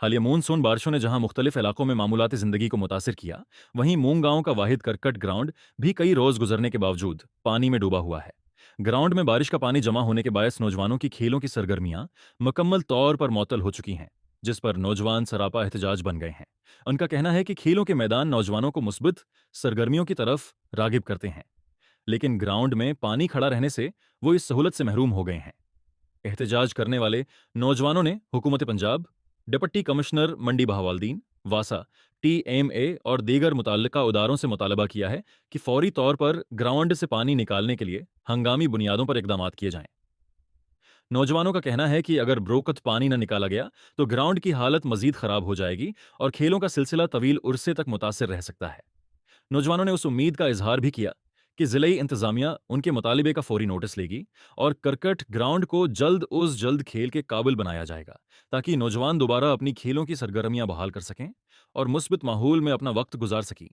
हालिया मानसून बारिशों ने जहां मुख्तलिफ इलाकों में मामूलाती जिंदगी को मुतासिर किया, वहीं मूंग गांव का वाहिद करकट ग्राउंड भी कई रोज गुजरने के बावजूद पानी में डूबा हुआ है। ग्राउंड में बारिश का पानी जमा होने के बायस नौजवानों की खेलों की सरगर्मियां मुकम्मल तौर पर मुअत्तल हो चुकी हैं, जिस पर नौजवान सरापा एहतजाज बन गए हैं। उनका कहना है कि खेलों के मैदान नौजवानों को मुस्बित सरगर्मियों की तरफ रागिब करते हैं, लेकिन ग्राउंड में पानी खड़ा रहने से वो इस सहूलत से महरूम हो गए हैं। एहतजाज करने वाले नौजवानों ने हुकूमत पंजाब, डिप्टी कमिश्नर मंडी बहावलदीन, वासा, टीएमए और दीगर मुतल्लिका इदारों से मुतालबा किया है कि फौरी तौर पर ग्राउंड से पानी निकालने के लिए हंगामी बुनियादों पर इकदाम किए जाएं। नौजवानों का कहना है कि अगर ब्रोकत पानी न निकाला गया तो ग्राउंड की हालत मजीद खराब हो जाएगी और खेलों का सिलसिला तवील उरसे तक मुतासिर रह सकता है। नौजवानों ने उस उम्मीद का इजहार भी किया कि जिले इंतजामिया उनके मुतालिबे का फौरी नोटिस लेगी और करकट ग्राउंड को जल्द खेल के काबिल बनाया जाएगा, ताकि नौजवान दोबारा अपनी खेलों की सरगर्मियां बहाल कर सकें और मुस्बित माहौल में अपना वक्त गुजार सकें।